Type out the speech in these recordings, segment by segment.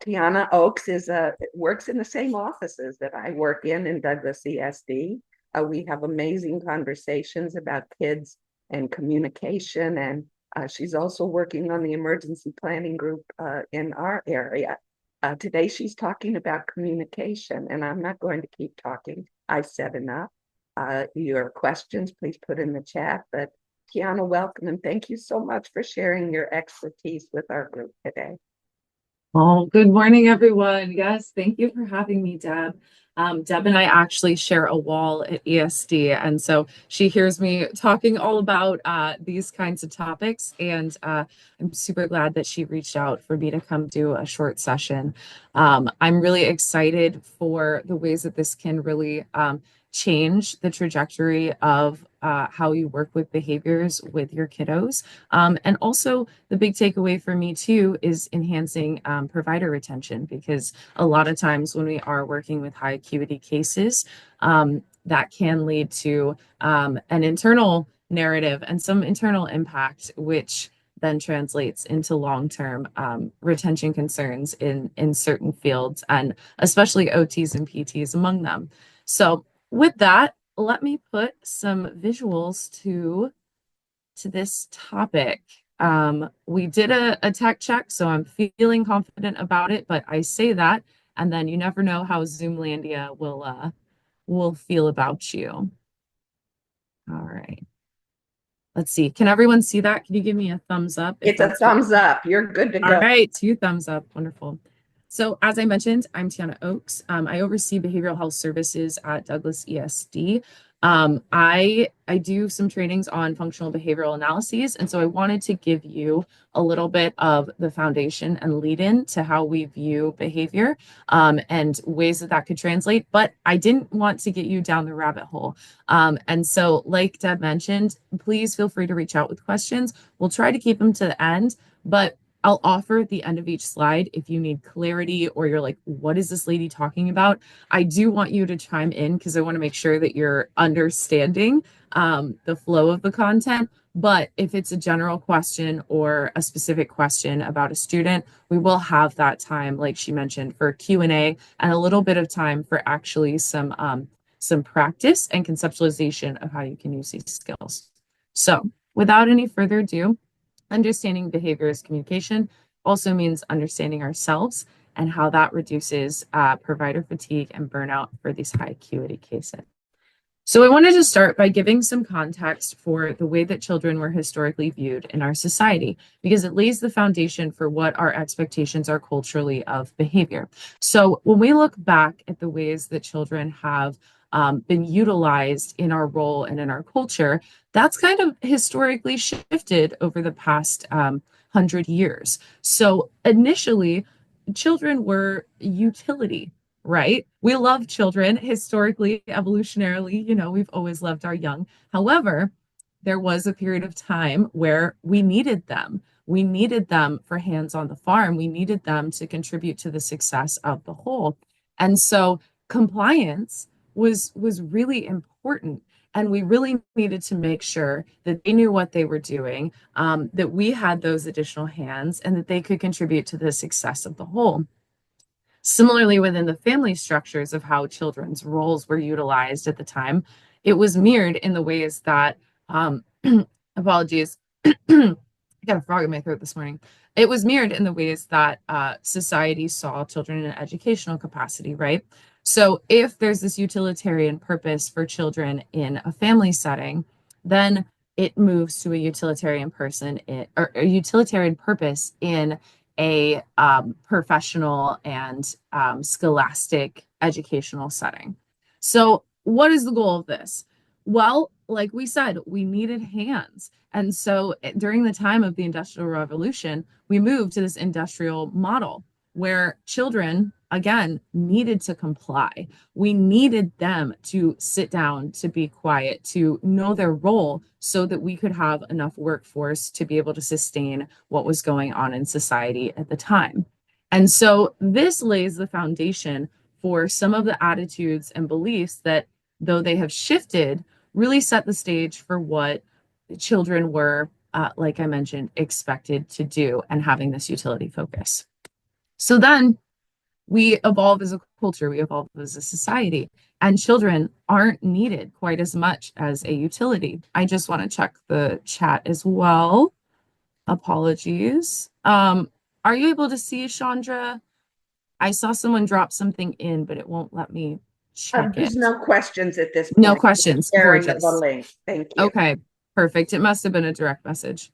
Tiana Oaks works in the same offices that I work in Douglas ESD. We have amazing conversations about kids and communication, and she's also working on the emergency planning group in our area. Today, she's talking about communication, and I'm not going to keep talking. I've said enough. Your questions, please put in the chat. But Tiana, welcome, and thank you so much for sharing your expertise with our group today. Oh, good morning, everyone. Yes, thank you for having me, Deb. Deb and I actually share a wall at ESD, and so she hears me talking all about these kinds of topics, and I'm super glad that she reached out for me to come do a short session. I'm really excited for the ways that this can really change the trajectory of how you work with behaviors with your kiddos. And also, the big takeaway for me too is enhancing provider retention, because a lot of times when we are working with high acuity cases, that can lead to an internal narrative and some internal impact, which then translates into long-term retention concerns in certain fields, and especially OTs and PTs among them. So with that, let me put some visuals to this topic. We did a tech check, so I'm feeling confident about it, but I say that, and then you never know how Zoomlandia will feel about you. All right. Let's see. Can everyone see that? Can you give me a thumbs up if It's a that's what? thumbs up. You're good to All go. right, 2 thumbs up. Wonderful. So as I mentioned, I'm Tiana Oaks. I oversee behavioral health services at Douglas ESD. I do some trainings on functional behavioral analyses, and so I wanted to give you a little bit of the foundation and lead in to how we view behavior, and ways that that could translate. But I didn't want to get you down the rabbit hole. And so, like Deb mentioned, please feel free to reach out with questions. We'll try to keep them to the end, but I'll offer at the end of each slide if you need clarity or you're like, what is this lady talking about? I do want you to chime in because I want to make sure that you're understanding the flow of the content. But if it's a general question or a specific question about a student, we will have that time, like she mentioned, for Q&A and a little bit of time for actually some practice and conceptualization of how you can use these skills. So without any further ado, understanding behavior as communication also means understanding ourselves and how that reduces provider fatigue and burnout for these high acuity cases. So I wanted to start by giving some context for the way that children were historically viewed in our society, because it lays the foundation for what our expectations are culturally of behavior. So when we look back at the ways that children have been utilized in our role and in our culture, that's kind of historically shifted over the past 100 years. So initially, children were utility, right? We love children historically, evolutionarily, we've always loved our young. However, there was a period of time where we needed them. We needed them for hands on the farm. We needed them to contribute to the success of the whole. And so compliance was really important. And we really needed to make sure that they knew what they were doing, that we had those additional hands, and that they could contribute to the success of the whole. Similarly, within the family structures of how children's roles were utilized at the time, it was mirrored in the ways that, apologies, I got a frog in my throat this morning. It was mirrored in the ways that society saw children in an educational capacity, right? So if there's this utilitarian purpose for children in a family setting, then it moves to a utilitarian or a utilitarian purpose in a professional and scholastic educational setting. So what is the goal of this? Well, like we said, we needed hands. And so during the time of the Industrial Revolution, we moved to this industrial model where children, again, needed to comply. We needed them to sit down, to be quiet, to know their role so that we could have enough workforce to be able to sustain what was going on in society at the time. And so this lays the foundation for some of the attitudes and beliefs that, though they have shifted, really set the stage for what children were, like I mentioned, expected to do and having this utility focus. So then we evolve as a culture, we evolve as a society, and children aren't needed quite as much as a utility. I just want to check the chat as well. Apologies. Are you able to see Chandra? I saw someone drop something in, but it won't let me check There's it. no questions at this No point. questions. Sharing of the Gorgeous. link. Thank you. Okay, perfect. It must have been a direct message.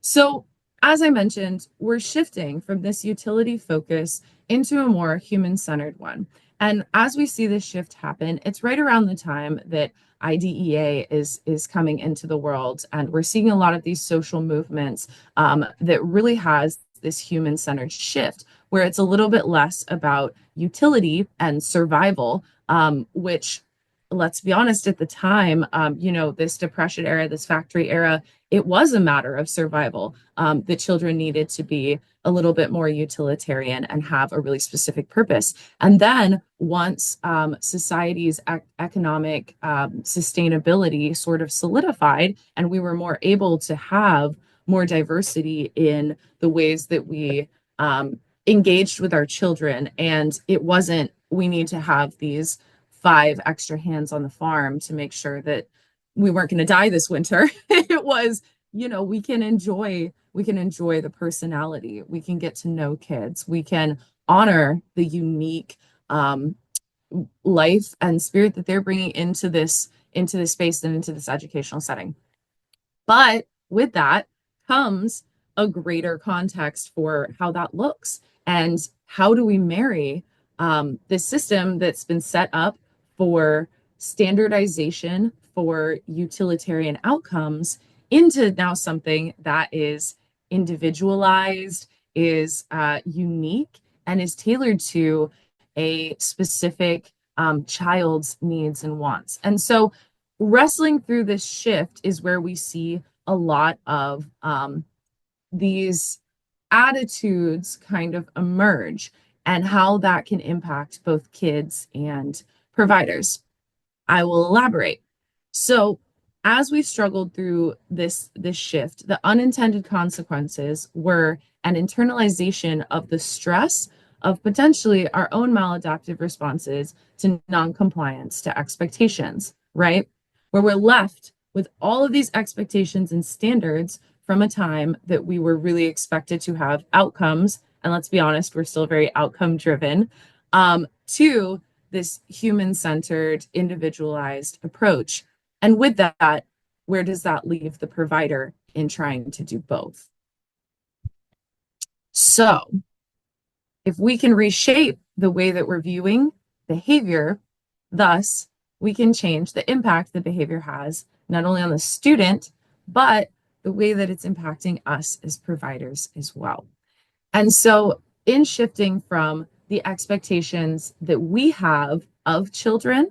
So, as I mentioned, we're shifting from this utility focus into a more human-centered one. And as we see this shift happen, it's right around the time that IDEA is coming into the world, and we're seeing a lot of these social movements that really has this human-centered shift, where it's a little bit less about utility and survival, which, let's be honest, at the time, this depression era, this factory era, it was a matter of survival. The children needed to be a little bit more utilitarian and have a really specific purpose. And then once society's economic sustainability sort of solidified, and we were more able to have more diversity in the ways that we engaged with our children, and it wasn't, we need to have these 5 extra hands on the farm to make sure that we weren't going to die this winter. It was, we can enjoy the personality. We can get to know kids. We can honor the unique life and spirit that they're bringing into this space and into this educational setting. But with that comes a greater context for how that looks and how do we marry this system that's been set up for standardization for utilitarian outcomes into now something that is individualized, is unique, and is tailored to a specific child's needs and wants. And so wrestling through this shift is where we see a lot of these attitudes kind of emerge and how that can impact both kids and providers. I will elaborate. So, as we struggled through this shift, the unintended consequences were an internalization of the stress of potentially our own maladaptive responses to noncompliance to expectations, right? Where we're left with all of these expectations and standards from a time that we were really expected to have outcomes. And let's be honest, we're still very outcome driven, to this human centered, individualized approach. And with that, where does that leave the provider in trying to do both? So, if we can reshape the way that we're viewing behavior, thus, we can change the impact the behavior has, not only on the student, but the way that it's impacting us as providers as well. And so, in shifting from the expectations that we have of children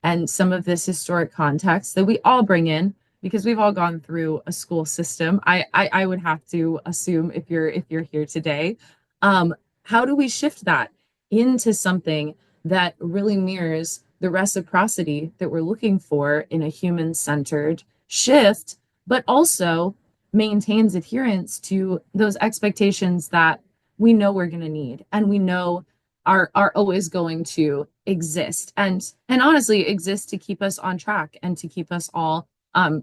and some of this historic context that we all bring in, because we've all gone through a school system, I would have to assume if you're here today, how do we shift that into something that really mirrors the reciprocity that we're looking for in a human-centered shift, but also maintains adherence to those expectations that we know we're going to need and we know are always going to exist and honestly exist to keep us on track and to keep us all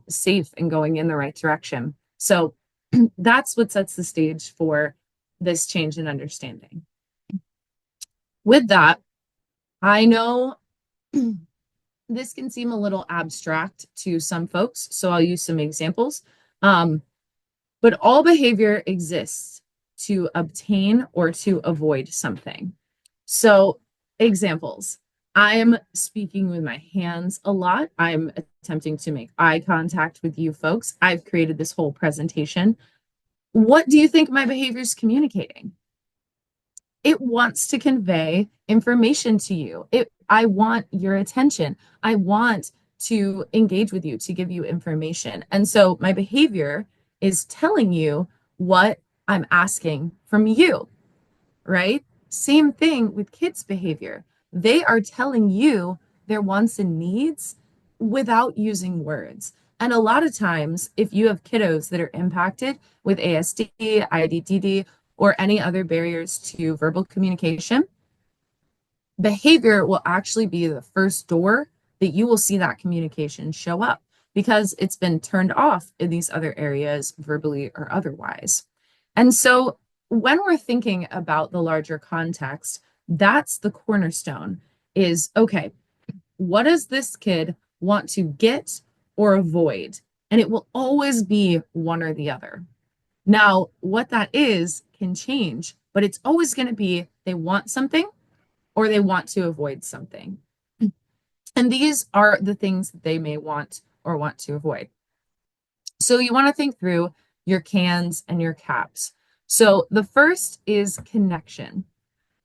safe and going in the right direction. So that's what sets the stage for this change in understanding. With that, I know this can seem a little abstract to some folks, so I'll use some examples. But all behavior exists to obtain or to avoid something. So, examples. I'm speaking with my hands a lot. I'm attempting to make eye contact with you folks. I've created this whole presentation. What do you think my behavior is communicating? It wants to convey information to you. I want your attention. I want to engage with you, to give you information. And so my behavior is telling you what I'm asking from you, right? Same thing with kids' behavior. They are telling you their wants and needs without using words. And a lot of times, if you have kiddos that are impacted with ASD, IDDD, or any other barriers to verbal communication, behavior will actually be the first door that you will see that communication show up because it's been turned off in these other areas, verbally or otherwise. And so when we're thinking about the larger context, that's the cornerstone is, okay, what does this kid want to get or avoid? And it will always be one or the other. Now, what that is can change, but it's always going to be they want something or they want to avoid something. And these are the things that they may want or want to avoid. So you want to think through your cans and your caps. So the first is connection.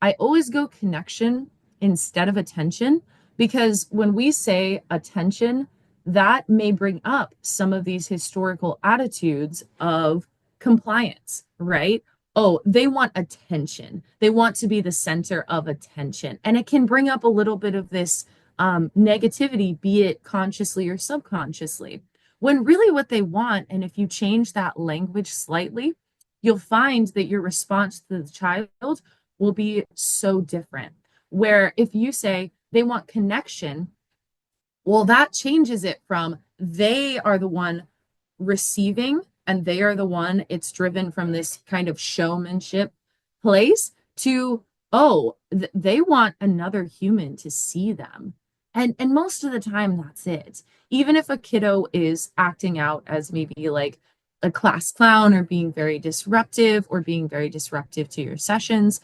I always go connection instead of attention because when we say attention, that may bring up some of these historical attitudes of compliance, right? Oh, they want attention. They want to be the center of attention. And it can bring up a little bit of this negativity, be it consciously or subconsciously, when really what they want, and if you change that language slightly, you'll find that your response to the child will be so different. Where if you say they want connection, well, that changes it from they are the one receiving and they are the one, it's driven from this kind of showmanship place to, oh, they want another human to see them. And most of the time, that's it. Even if a kiddo is acting out as maybe like a class clown or being very disruptive to your sessions,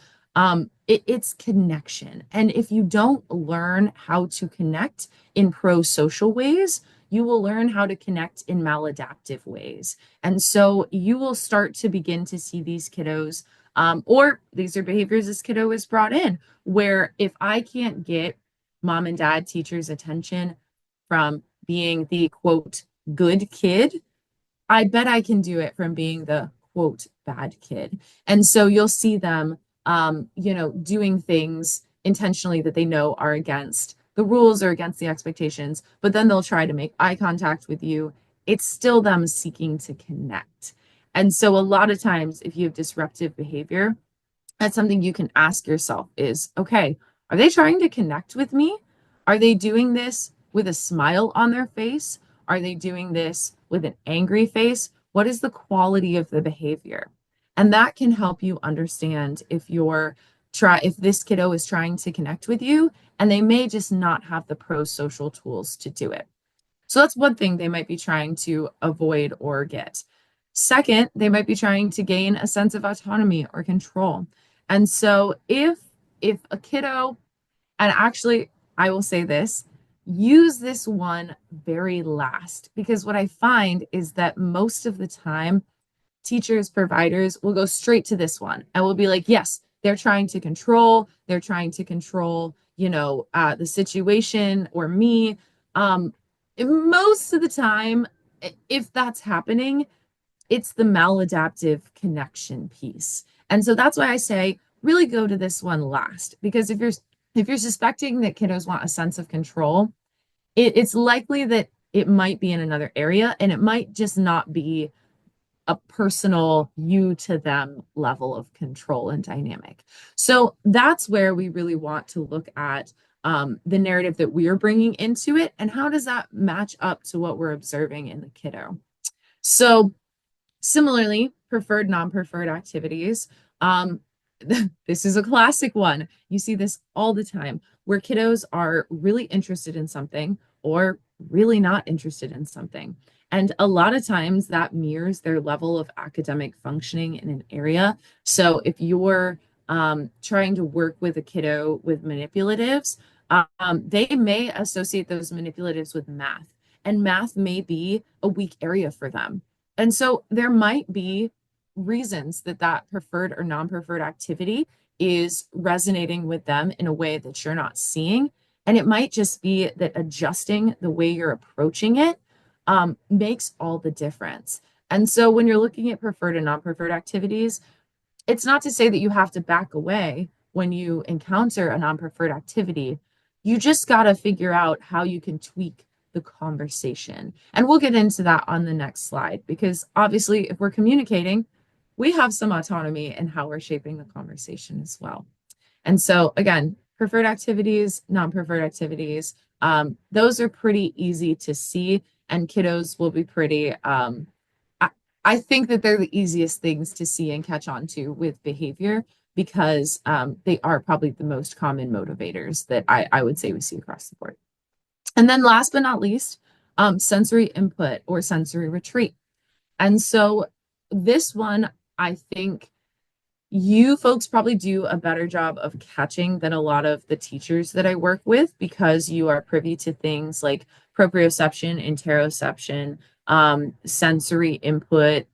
it's connection. And if you don't learn how to connect in pro-social ways, you will learn how to connect in maladaptive ways. And so you will start to begin to see these kiddos, or these are behaviors this kiddo is brought in, where if I can't get mom and dad teachers' attention from being the quote good kid, I bet I can do it from being the quote bad kid. And so you'll see them doing things intentionally that they know are against the rules or against the expectations, but then they'll try to make eye contact with you. It's still them seeking to connect. And so a lot of times, if you have disruptive behavior, that's something you can ask yourself is, okay, are they trying to connect with me? Are they doing this with a smile on their face? Are they doing this with an angry face? What is the quality of the behavior? And that can help you understand if this kiddo is trying to connect with you and they may just not have the pro-social tools to do it. So that's one thing they might be trying to avoid or get. Second, they might be trying to gain a sense of autonomy or control. And so if a kiddo, and actually I will say this, use this one very last, because what I find is that most of the time teachers, providers will go straight to this one and will be like, yes, they're trying to control, the situation or me. Most of the time, if that's happening, it's the maladaptive connection piece. And so that's why I say really go to this one last, because if you're suspecting that kiddos want a sense of control, it's likely that it might be in another area and it might just not be a personal you to them level of control and dynamic. So that's where we really want to look at the narrative that we are bringing into it and how does that match up to what we're observing in the kiddo. So similarly, preferred, non-preferred activities. This is a classic one. You see this all the time where kiddos are really interested in something or really not interested in something. And a lot of times that mirrors their level of academic functioning in an area. So if you're trying to work with a kiddo with manipulatives, they may associate those manipulatives with math, and math may be a weak area for them. And so there might be reasons that preferred or non-preferred activity is resonating with them in a way that you're not seeing. And it might just be that adjusting the way you're approaching it makes all the difference. And so when you're looking at preferred and non-preferred activities, it's not to say that you have to back away when you encounter a non-preferred activity. You just got to figure out how you can tweak the conversation. And we'll get into that on the next slide, because obviously if we're communicating, we have some autonomy in how we're shaping the conversation as well. And so again, preferred activities, non-preferred activities, those are pretty easy to see, and kiddos will be pretty, I think that they're the easiest things to see and catch on to with behavior because they are probably the most common motivators that I would say we see across the board. And then last but not least, sensory input or sensory retreat. And so this one, I think you folks probably do a better job of catching than a lot of the teachers that I work with because you are privy to things like proprioception, interoception, sensory input,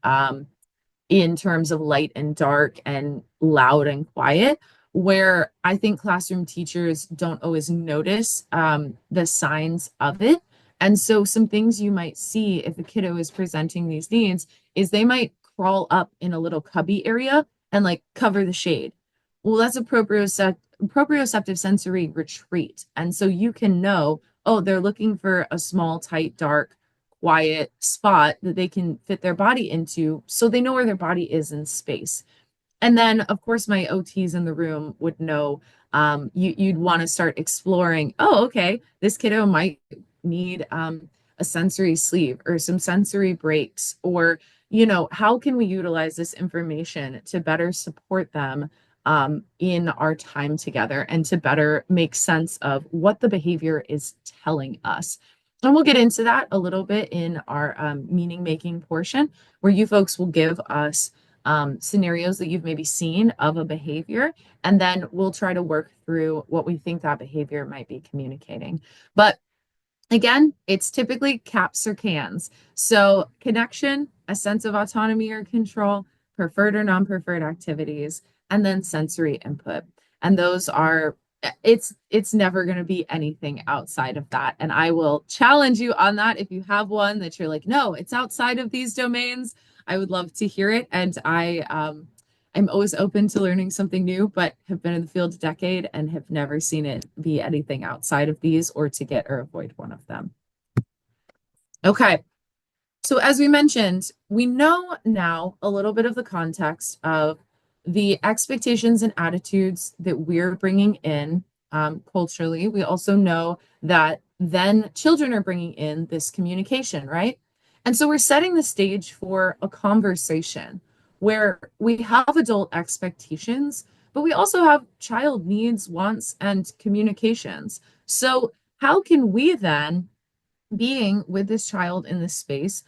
in terms of light and dark and loud and quiet, where I think classroom teachers don't always notice the signs of it. And so some things you might see if a kiddo is presenting these needs is they might crawl up in a little cubby area and like cover the shade. Well, that's a proprioceptive sensory retreat. And so you can know, oh, they're looking for a small, tight, dark, quiet spot that they can fit their body into so they know where their body is in space. And then, of course, my OTs in the room would know you'd want to start exploring, oh, okay, this kiddo might need a sensory sleeve or some sensory breaks, or, how can we utilize this information to better support them in our time together and to better make sense of what the behavior is telling us. And we'll get into that a little bit in our meaning making portion, where you folks will give us scenarios that you've maybe seen of a behavior, and then we'll try to work through what we think that behavior might be communicating. But again, it's typically caps or cans. So connection, a sense of autonomy or control, preferred or non-preferred activities, and then sensory input. And those are, it's never going to be anything outside of that. And I will challenge you on that. If you have one that you're like, no, it's outside of these domains, I would love to hear it. And I'm always open to learning something new, but have been in the field a decade and have never seen it be anything outside of these or to get or avoid one of them. Okay. So as we mentioned, we know now a little bit of the context of the expectations and attitudes that we're bringing in culturally. We also know that then children are bringing in this communication, right? And so we're setting the stage for a conversation where we have adult expectations, but we also have child needs, wants, and communications. So how can we then, being with this child in this space,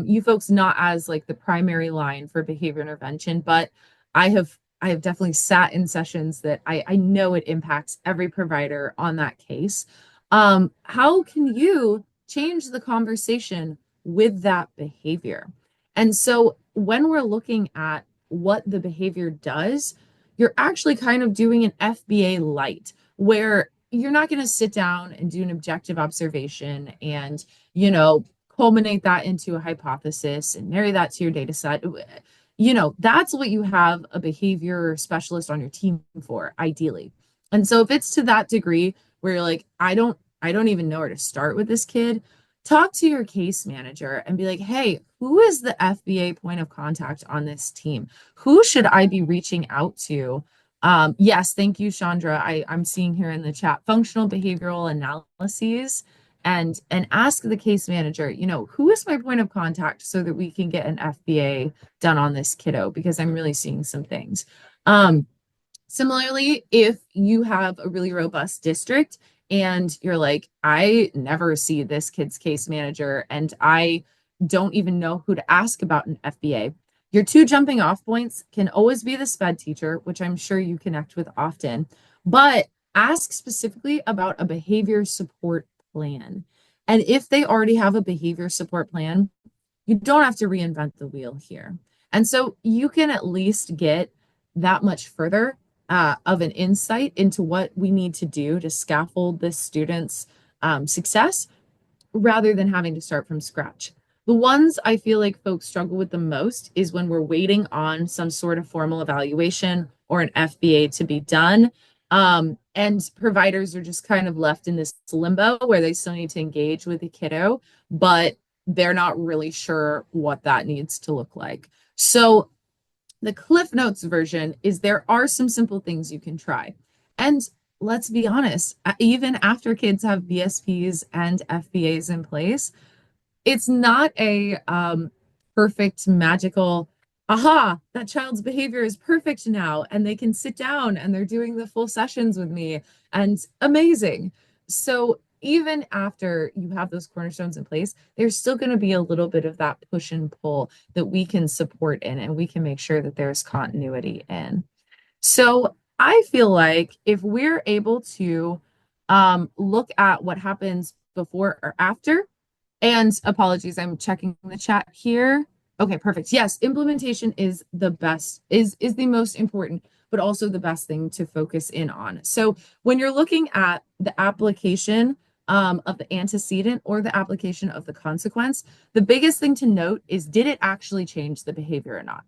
you folks not as like the primary line for behavior intervention, but I have definitely sat in sessions that I know it impacts every provider on that case. How can you change the conversation with that behavior? And so when we're looking at what the behavior does, you're actually kind of doing an FBA light, where you're not going to sit down and do an objective observation and, culminate that into a hypothesis and marry that to your data set. That's what you have a behavior specialist on your team for, ideally. And so if it's to that degree where you're like, I don't even know where to start with this kid, talk to your case manager and be like, hey, who is the FBA point of contact on this team? Who should I be reaching out to? Yes, thank you, Chandra. I'm seeing here in the chat, functional behavioral analyses, and ask the case manager, who is my point of contact so that we can get an FBA done on this kiddo, because I'm really seeing some things. Similarly, if you have a really robust district and you're like, I never see this kid's case manager and I don't even know who to ask about an FBA, your two jumping off points can always be the SPED teacher, which I'm sure you connect with often, but ask specifically about a behavior support plan. And if they already have a behavior support plan, you don't have to reinvent the wheel here. And so you can at least get that much further of an insight into what we need to do to scaffold this student's success rather than having to start from scratch. The ones I feel like folks struggle with the most is when we're waiting on some sort of formal evaluation or an FBA to be done. And providers are just kind of left in this limbo where they still need to engage with the kiddo, but they're not really sure what that needs to look like. So The Cliff Notes version is there are some simple things you can try. And let's be honest, even after kids have VSPs and FBAs in place, it's not a perfect magical aha, that child's behavior is perfect now and they can sit down and they're doing the full sessions with me and amazing. So even after you have those cornerstones in place, there's still going to be a little bit of that push and pull that we can support in, and we can make sure that there's continuity in. So I feel like if we're able to look at what happens before or after, and apologies, I'm checking the chat here. Okay, perfect. Yes, implementation is the best, is the most important, but also the best thing to focus in on. So when you're looking at the application of the antecedent or the application of the consequence, the biggest thing to note is, did it actually change the behavior or not?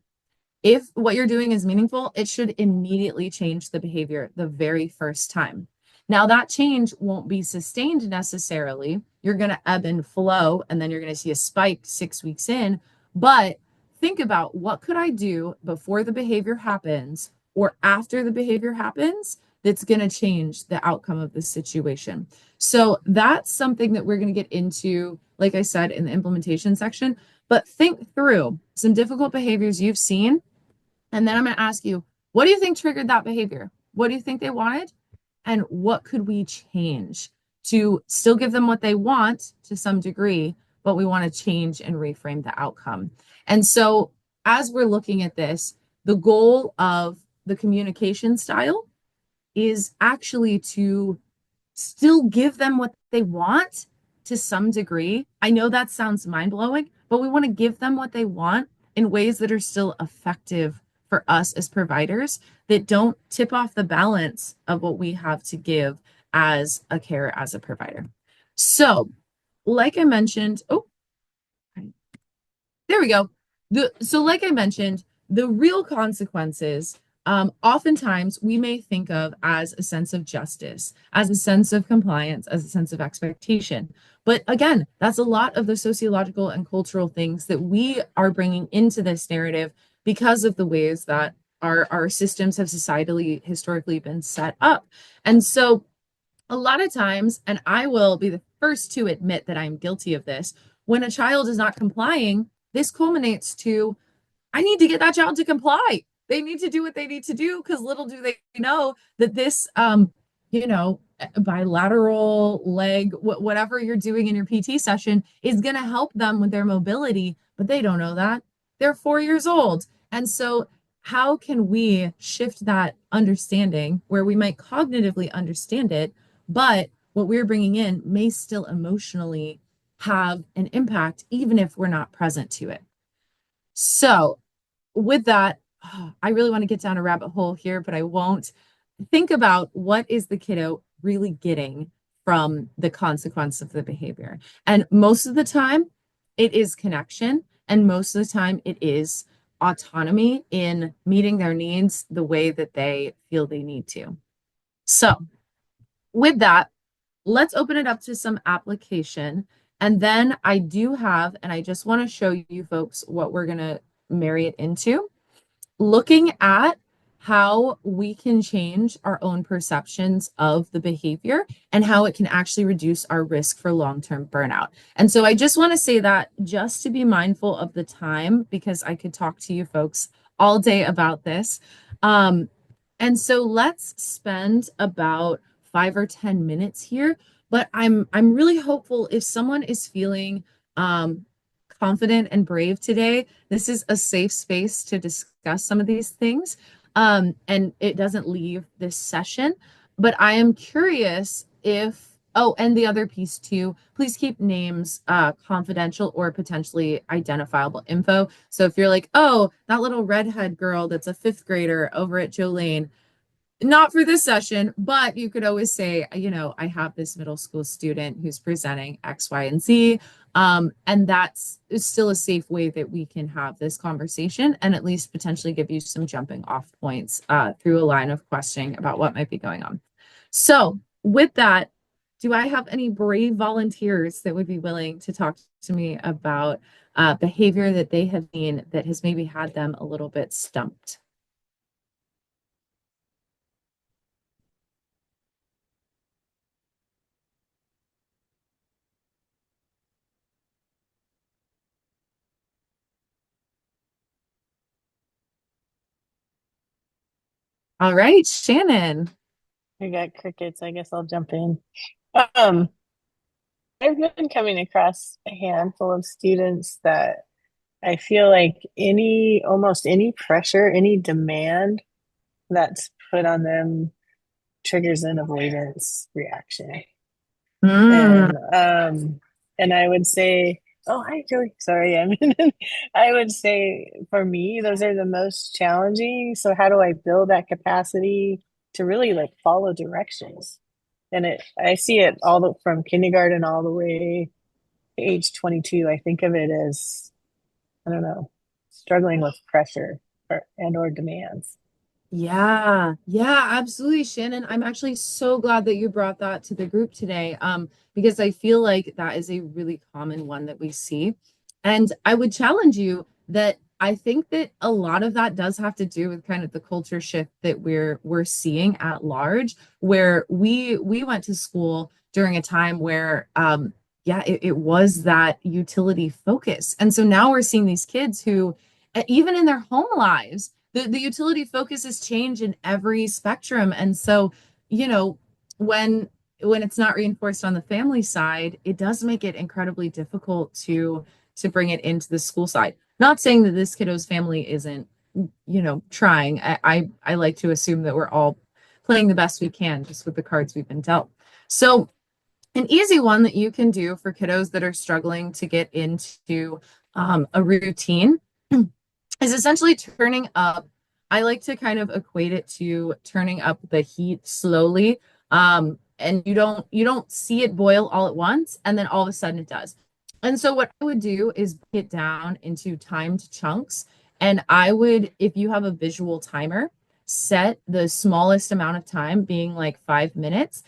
If what you're doing is meaningful, it should immediately change the behavior the very first time. Now, that change won't be sustained necessarily. You're going to ebb and flow, and then you're going to see a spike 6 weeks in. But think about, what could I do before the behavior happens or after the behavior happens that's going to change the outcome of the situation? So that's something that we're going to get into, like I said, in the implementation section. But think through some difficult behaviors you've seen, and then I'm going to ask you, what do you think triggered that behavior? What do you think they wanted? And what could we change to still give them what they want to some degree, but we want to change and reframe the outcome? And so as we're looking at this, the goal of the communication style is actually to still give them what they want to some degree. I know that sounds mind-blowing, but we want to give them what they want in ways that are still effective for us as providers, that don't tip off the balance of what we have to give as a care, as a provider. So, like I mentioned, there we go. So like I mentioned, the real consequences, oftentimes we may think of as a sense of justice, as a sense of compliance, as a sense of expectation. But again, that's a lot of the sociological and cultural things that we are bringing into this narrative because of the ways that our systems have societally historically been set up. And so a lot of times, and I will be the first to admit that I'm guilty of this, when a child is not complying, this culminates to, I need to get that child to comply. They need to do what they need to do, because little do they know that this, bilateral leg, whatever you're doing in your PT session is going to help them with their mobility, but they don't know that. They're 4 years old. And so how can we shift that understanding where we might cognitively understand it, but what we're bringing in may still emotionally have an impact, even if we're not present to it? So with that, I really want to get down a rabbit hole here, but I won't. Think about, what is the kiddo really getting from the consequence of the behavior? And most of the time, it is connection. And most of the time, it is autonomy in meeting their needs the way that they feel they need to. So with that, let's open it up to some application. And then I do have, and I just want to show you folks what we're going to marry it into, looking at how we can change our own perceptions of the behavior and how it can actually reduce our risk for long-term burnout. And so I just want to say that, just to be mindful of the time, because I could talk to you folks all day about this. And so let's spend about 5 or 10 minutes here. But I'm really hopeful, if someone is feeling confident and brave today, this is a safe space to discuss some of these things. And it doesn't leave this session. But I am curious if, oh, and the other piece too, please keep names confidential or potentially identifiable info. So if you're like, oh, that little redhead girl that's a 5th grader over at Jolene, not for this session, but you could always say, I have this middle school student who's presenting X, Y, and Z. And that's still a safe way that we can have this conversation, and at least potentially give you some jumping off points through a line of questioning about what might be going on. So with that, do I have any brave volunteers that would be willing to talk to me about behavior that they have seen that has maybe had them a little bit stumped? All right, Shannon. I got crickets. I guess I'll jump in. Um, I've been coming across a handful of students that I feel like almost any pressure, any demand that's put on them triggers an avoidance reaction. Mm, And I would say, oh, hi, Joey. Sorry, I would say for me, those are the most challenging. So how do I build that capacity to really like follow directions? And I see it from kindergarten all the way to age 22. I think of it as, I don't know, struggling with pressure or demands. yeah, yeah, absolutely, Shannon. I'm actually so glad that you brought that to the group today, because I feel like that is a really common one that we see. And I would challenge you that I think that a lot of that does have to do with kind of the culture shift that we're seeing at large, where we went to school during a time where yeah, it was that utility focus. And so now we're seeing these kids who even in their home lives the utility focuses change in every spectrum. And so, you know, when when it's not reinforced on the family side, it does make it incredibly difficult to bring it into the school side. Not saying that this kiddo's family isn't, trying. I like to assume that we're all playing the best we can just with the cards we've been dealt. So an easy one that you can do for kiddos that are struggling to get into a routine is essentially turning up. I like to kind of equate it to turning up the heat slowly. And you don't see it boil all at once, and then all of a sudden it does. And so what I would do is break it down into timed chunks. And I would, if you have a visual timer, set the smallest amount of time being like 5 minutes.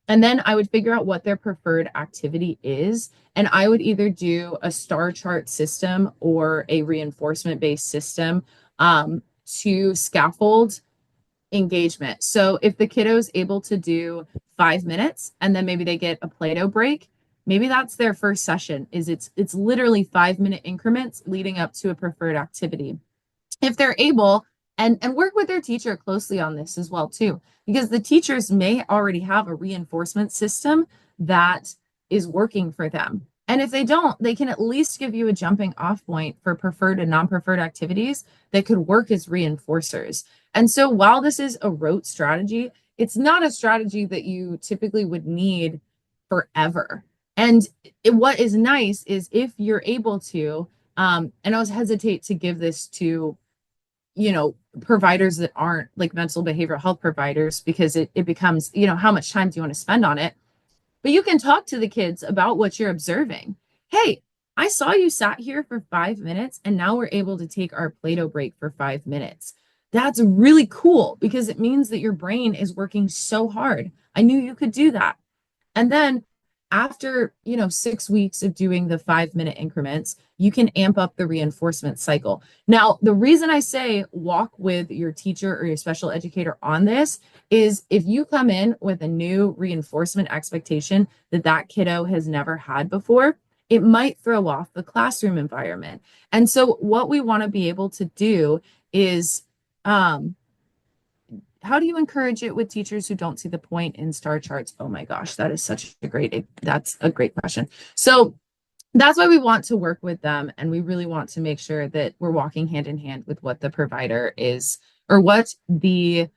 And then I would figure out what their preferred activity is. And I would either do a star chart system or a reinforcement based system to scaffold engagement. So if the kiddo is able to do 5 minutes and then maybe they get a Play-Doh break, maybe that's their first session. It's literally 5 minute increments leading up to a preferred activity if they're able, and work with their teacher closely on this as well too, because the teachers may already have a reinforcement system that is working for them. And if they don't, they can at least give you a jumping off point for preferred and non-preferred activities that could work as reinforcers. And so while this is a rote strategy, it's not a strategy that you typically would need forever. And what is nice is if you're able to, and I always hesitate to give this to providers that aren't like mental behavioral health providers because it becomes, how much time do you want to spend on it? But you can talk to the kids about what you're observing. Hey, I saw you sat here for 5 minutes and now we're able to take our Play-Doh break for 5 minutes. That's really cool because it means that your brain is working so hard. I knew you could do that. And then after, 6 weeks of doing the 5 minute increments, you can amp up the reinforcement cycle. Now, the reason I say walk with your teacher or your special educator on this is if you come in with a new reinforcement expectation that that kiddo has never had before, it might throw off the classroom environment. And so what we want to be able to do is how do you encourage it with teachers who don't see the point in star charts? Oh my gosh, that's a great question. So that's why we want to work with them. And we really want to make sure that we're walking hand in hand with what the provider is or what the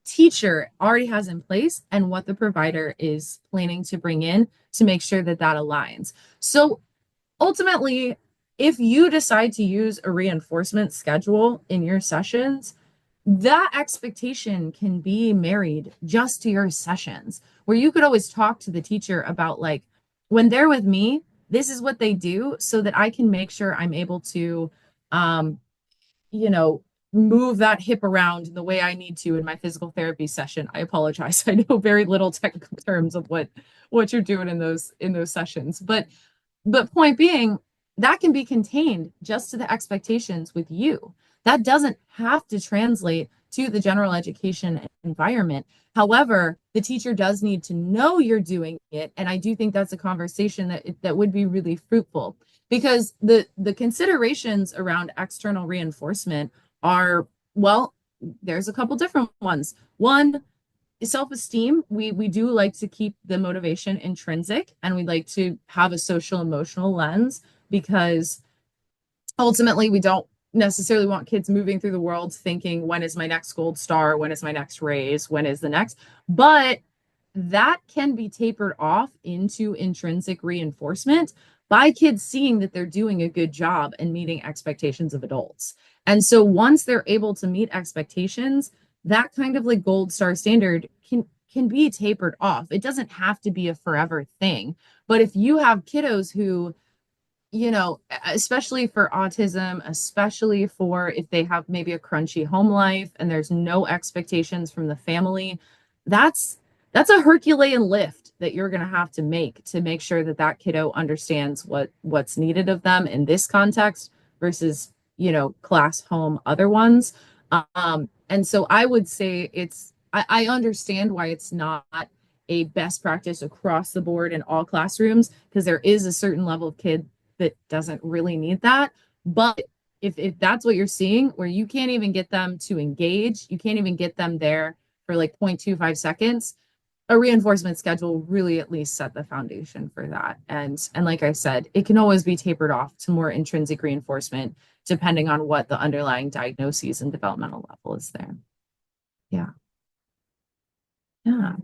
teacher already has in place and what the provider is planning to bring in to make sure that that aligns. So ultimately, if you decide to use a reinforcement schedule in your sessions, that expectation can be married just to your sessions, where you could always talk to the teacher about, like, when they're with me, this is what they do so that I can make sure I'm able to, um, you know, move that hip around the way I need to in my physical therapy session. I apologize. I know very little technical terms of what you're doing in those sessions. But point being, that can be contained just to the expectations with you. That doesn't have to translate to the general education environment. However, the teacher does need to know you're doing it. And I do think that's a conversation that would be really fruitful, because the considerations around external reinforcement are, well, there's a couple different ones. One, self-esteem. We do like to keep the motivation intrinsic, and we like to have a social emotional lens, because ultimately we don't necessarily want kids moving through the world thinking, when is my next gold star, when is my next raise, when is the next. But that can be tapered off into intrinsic reinforcement by kids seeing that they're doing a good job and meeting expectations of adults. And so once they're able to meet expectations, that kind of like gold star standard can be tapered off. It doesn't have to be a forever thing. But if you have kiddos who, you know, especially for autism, especially for if they have maybe a crunchy home life and there's no expectations from the family, that's a Herculean lift that you're going to make sure that that kiddo understands what's needed of them in this context versus, you know, class, home, other ones. And so I would say I understand why it's not a best practice across the board in all classrooms, because there is a certain level of kid that doesn't really need that. But if that's what you're seeing, where you can't even get them to engage, you can't even get them there for like 0.25 seconds, a reinforcement schedule really at least set the foundation for that. And like I said, it can always be tapered off to more intrinsic reinforcement depending on what the underlying diagnoses and developmental level is there. Yeah. Yeah.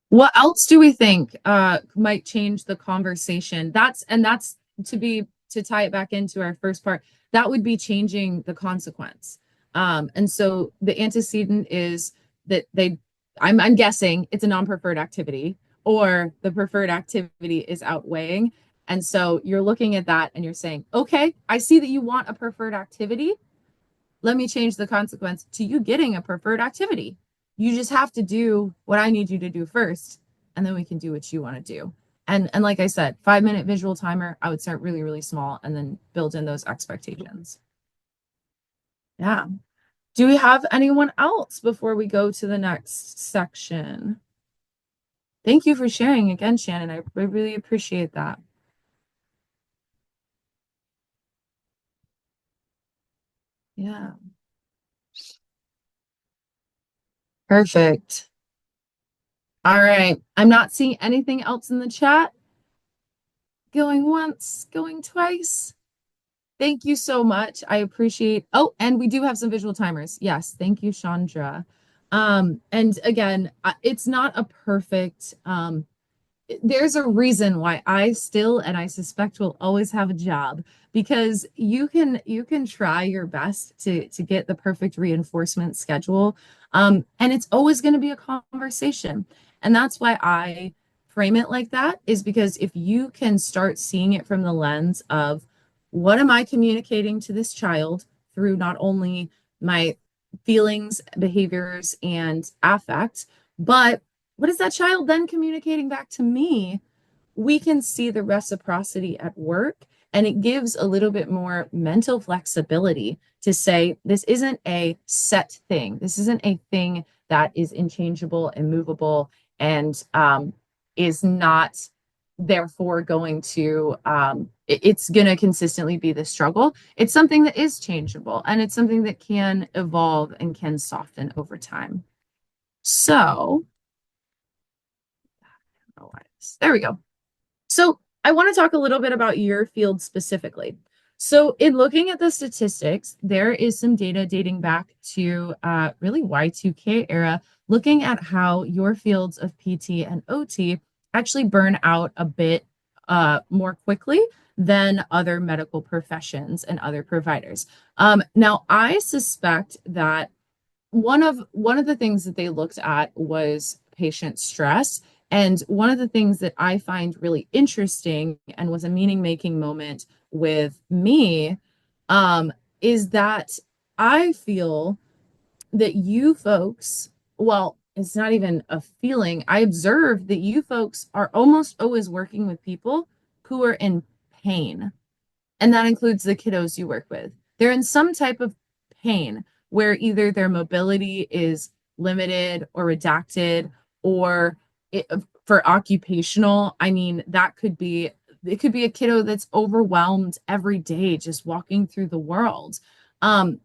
What else do we think might change the conversation? That's to tie it back into our first part, that would be changing the consequence. And so the antecedent is that I'm guessing it's a non-preferred activity, or the preferred activity is outweighing. And so you're looking at that and you're saying, okay, I see that you want a preferred activity. Let me change the consequence to you getting a preferred activity. You just have to do what I need you to do first, and then we can do what you want to do. And like I said, 5-minute visual timer, I would start really, really small and then build in those expectations. Yeah. Do we have anyone else before we go to the next section? Thank you for sharing again, Shannon. I really appreciate that. Yeah. Perfect. All right. I'm not seeing anything else in the chat. Going once, going twice. Thank you so much. I appreciate. Oh, and we do have some visual timers. Yes. Thank you, Chandra. And again, it's not a perfect, there's a reason why I still, and I suspect will always have a job, because you can try your best to get the perfect reinforcement schedule. And it's always going to be a conversation. And that's why I frame it like that, is because if you can start seeing it from the lens of, what am I communicating to this child through not only my feelings, behaviors, and affect, but what is that child then communicating back to me? We can see the reciprocity at work, and it gives a little bit more mental flexibility to say, this isn't a set thing. This isn't a thing that is inchangeable and movable and is not therefore going to, it's going to consistently be the struggle. It's something that is changeable, and it's something that can evolve and can soften over time. So, there we go. So I want to talk a little bit about your field specifically. So in looking at the statistics, there is some data dating back to really Y2K era, looking at how your fields of PT and OT actually burn out a bit more quickly than other medical professions and other providers. Now, I suspect that one of the things that they looked at was patient stress. And one of the things that I find really interesting and was a meaning-making moment with me is that I feel that you folks, well, it's not even a feeling. I observe that you folks are almost always working with people who are in pain. And that includes the kiddos you work with. They're in some type of pain where either their mobility is limited or redacted, or it, for occupational, I mean, that could be, it could be a kiddo that's overwhelmed every day just walking through the world. Um,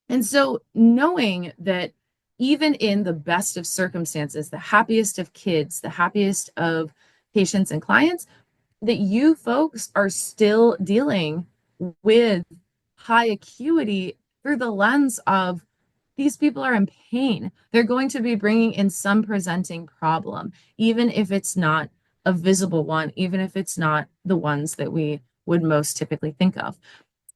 and so knowing that even in the best of circumstances, the happiest of kids, the happiest of patients and clients, that you folks are still dealing with high acuity through the lens of these people are in pain. They're going to be bringing in some presenting problem, even if it's not a visible one, even if it's not the ones that we would most typically think of.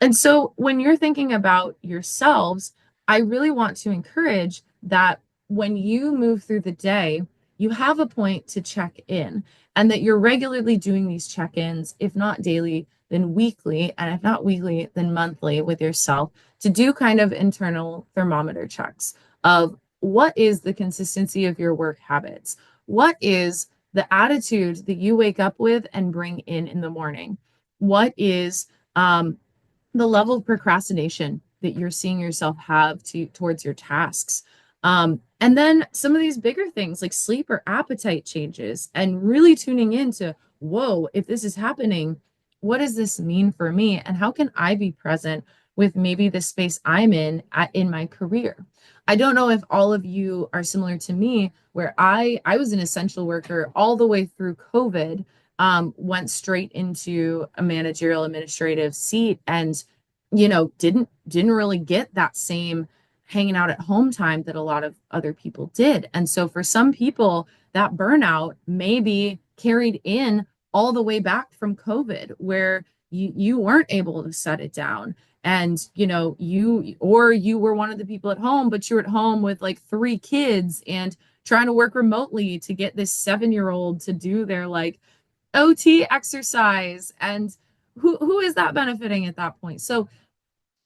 And so when you're thinking about yourselves, I really want to encourage that when you move through the day, you have a point to check in and that you're regularly doing these check ins, if not daily, then weekly, and if not weekly, then monthly with yourself to do kind of internal thermometer checks of what is the consistency of your work habits? What is the attitude that you wake up with and bring in the morning? What is the level of procrastination that you're seeing yourself have towards your tasks? And then some of these bigger things like sleep or appetite changes, and really tuning into, whoa, if this is happening, what does this mean for me? And how can I be present with maybe the space I'm in my career? I don't know if all of you are similar to me, where I was an essential worker all the way through COVID, went straight into a managerial administrative seat, and didn't really get that same hanging out at home time that a lot of other people did. And so for some people, that burnout may be carried in all the way back from COVID, where you weren't able to set it down. And you were one of the people at home, but you were at home with like 3 kids and trying to work remotely to get this 7-year-old to do their like OT exercise. And who is that benefiting at that point? So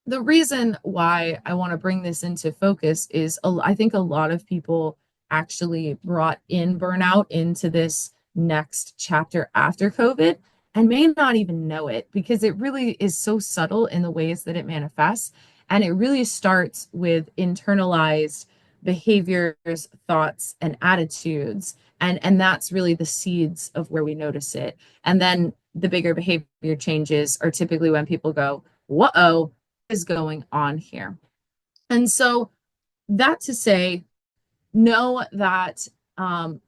the reason why I want to bring this into focus is I think a lot of people actually brought in burnout into this next chapter after COVID and may not even know it, because it really is so subtle in the ways that it manifests. And it really starts with internalized behaviors, thoughts, and attitudes. And that's really the seeds of where we notice it. And then the bigger behavior changes are typically when people go, whoa, is going on here. And so that to say, know that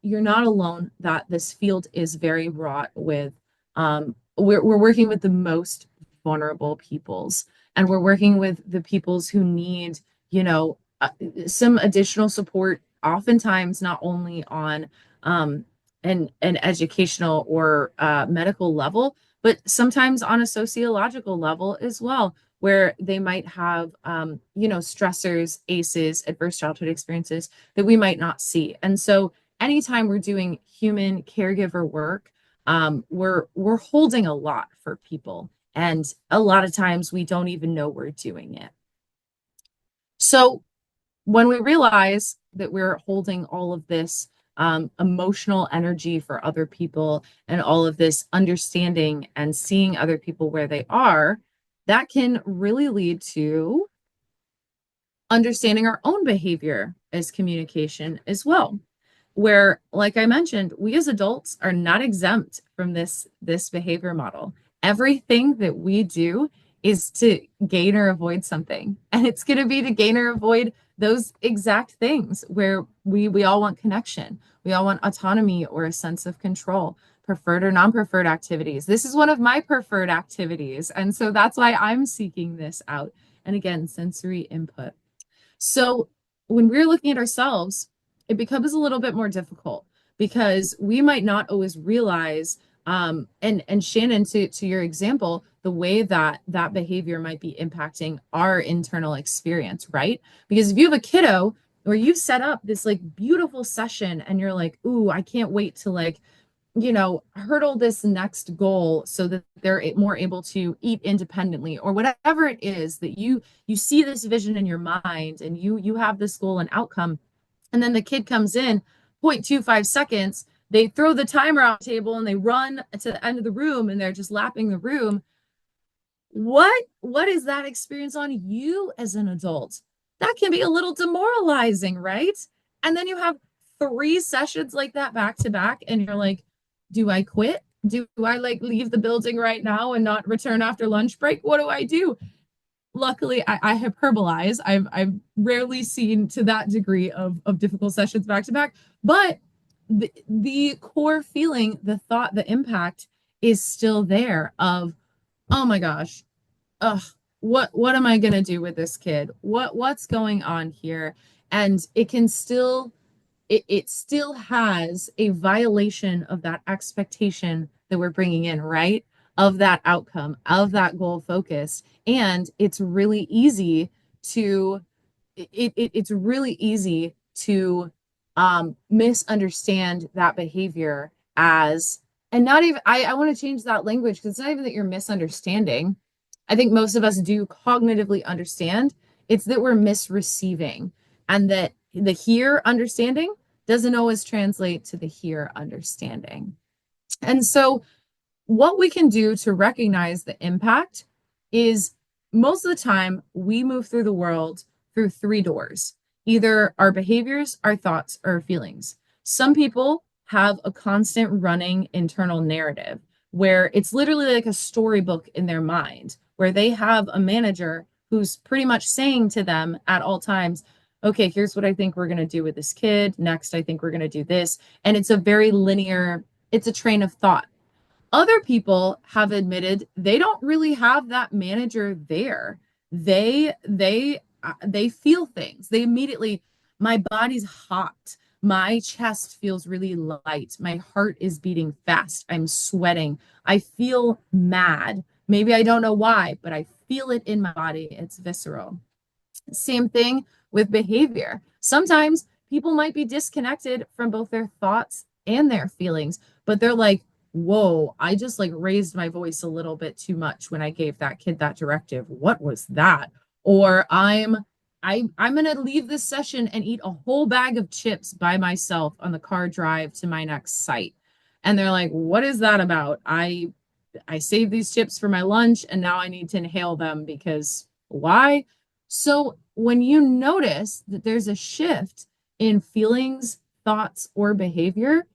you're not alone, that this field is very wrought with, we're working with the most vulnerable peoples, and we're working with the peoples who need, some additional support, oftentimes not only on an educational or medical level, but sometimes on a sociological level as well, where they might have, stressors, ACEs, adverse childhood experiences that we might not see. And so anytime we're doing human caregiver work, we're holding a lot for people. And a lot of times we don't even know we're doing it. So when we realize that we're holding all of this emotional energy for other people and all of this understanding and seeing other people where they are, that can really lead to understanding our own behavior as communication as well. Where, like I mentioned, we as adults are not exempt from this behavior model. Everything that we do is to gain or avoid something. And it's going to be to gain or avoid those exact things where we all want connection. We all want autonomy or a sense of control, preferred or non-preferred activities. This is one of my preferred activities. And so that's why I'm seeking this out. And again, sensory input. So when we're looking at ourselves, it becomes a little bit more difficult because we might not always realize, and Shannon, to your example, the way that that behavior might be impacting our internal experience, right? Because if you have a kiddo where you've set up this like beautiful session and you're like, ooh, I can't wait to like hurdle this next goal so that they're more able to eat independently, or whatever it is that you see this vision in your mind, and you have this goal and outcome, and then the kid comes in 0.25 seconds, they throw the timer on the table and they run to the end of the room and they're just lapping the room. What is that experience on you as an adult? That can be a little demoralizing, right? And then you have 3 sessions like that back to back, and you're like, do I quit? Do I like leave the building right now and not return after lunch break? What do I do? Luckily, I hyperbolize. I've rarely seen to that degree of difficult sessions back to back, but the core feeling, the thought, the impact is still there of, oh my gosh, ugh, what am I gonna do with this kid? What's going on here? And it can still, it still has a violation of that expectation that we're bringing in, right? Of that outcome, of that goal focus. And it's really easy to, it's really easy to misunderstand that behavior as, and not even, I want to change that language, because it's not even that you're misunderstanding. I think most of us do cognitively understand. It's that we're misreceiving, and that the here understanding doesn't always translate to the here understanding. And so what we can do to recognize the impact is, most of the time we move through the world through 3 doors: either our behaviors, our thoughts, or our feelings. Some people have a constant running internal narrative where it's literally like a storybook in their mind, where they have a manager who's pretty much saying to them at all times, okay, here's what I think we're going to do with this kid. Next, I think we're going to do this. And it's a very linear, it's a train of thought. Other people have admitted they don't really have that manager there. They feel things. They immediately, my body's hot. My chest feels really light. My heart is beating fast. I'm sweating. I feel mad. Maybe I don't know why, but I feel it in my body. It's visceral. Same thing with behavior. Sometimes people might be disconnected from both their thoughts and their feelings, but they're like, whoa, I just like raised my voice a little bit too much when I gave that kid that directive. What was that? Or I'm gonna leave this session and eat a whole bag of chips by myself on the car drive to my next site. And they're like, what is that about? I saved these chips for my lunch and now I need to inhale them because why? So when you notice that there's a shift in feelings, thoughts, or behavior,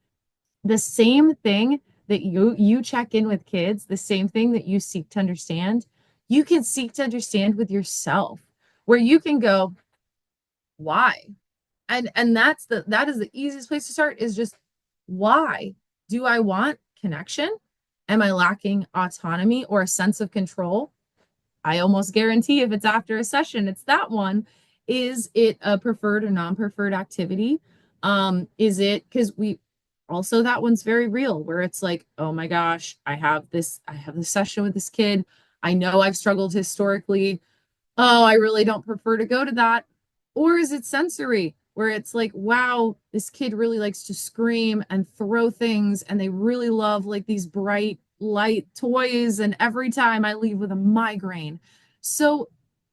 the same thing that you check in with kids, the same thing that you seek to understand, you can seek to understand with yourself, where you can go, why? And that is the easiest place to start, is just, why do I want connection? Am I lacking autonomy or a sense of control? I almost guarantee if it's after a session, it's that one. Is it a preferred or non-preferred activity? Is it, because we also, that one's very real, where it's like, oh my gosh, I have this session with this kid. I know I've struggled historically. Oh, I really don't prefer to go to that. Or is it sensory, where it's like, wow, this kid really likes to scream and throw things, and they really love like these bright light toys, and every time I leave with a migraine. So